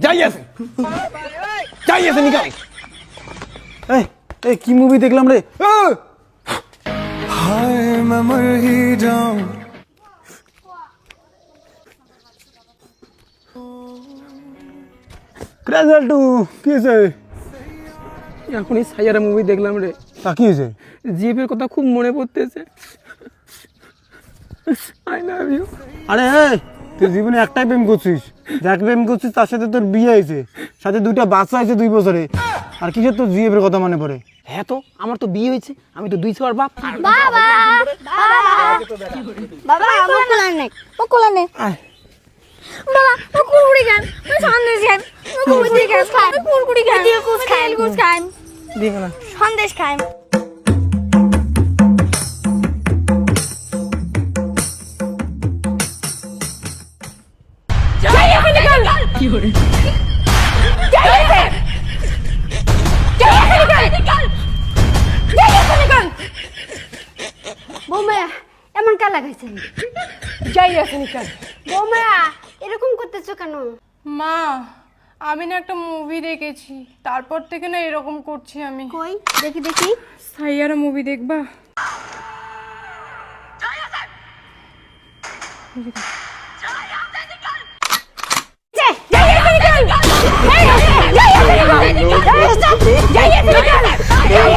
যাই আছে নিকাল। এই কি মুভি দেখলাম রে? हाय मैं मर ही जाऊं। ক্রাজালটু কি হয়েছে? এখনই সাইয়ারা মুভি দেখলাম রে। তা কি হয়েছে? জিএফের কথা খুব মনে পড়তেছে। I love you. আরে তুই জীবনে একটাই প্রেম করছিস, যাকে প্রেম করছিস তার সাথে তোর বিয়ে হয়েছে, সাথে 2টা বাচ্চা আছে 2 বছরে, আর কিসের তোর জিএফের কথা মনে পড়ে? হ্যাঁ তো আমার তো বিয়ে হয়েছে, আমি তো 2 ছোয়ার বাপ। বাবা বাবা মুকুলানে মুকুলানে বাবা কুড়কুড়ি খান, সন্দেশ খান, কুড়কুড়ি খান, কুড়কুড়ি খান, কুছ খান, কুছ খান, দেখো না সন্দেশ খান। বৌমায়া এমন কা লাগাইছেন? যাই আছে নিকাল। বৌমায়া এরকম করতেছো কেন? মা আমি না একটা মুভি দেখেছি, তারপর থেকে না এরকম করছি আমি। কই দেখি দেখি। সাইয়ারা মুভি দেখবা? যাই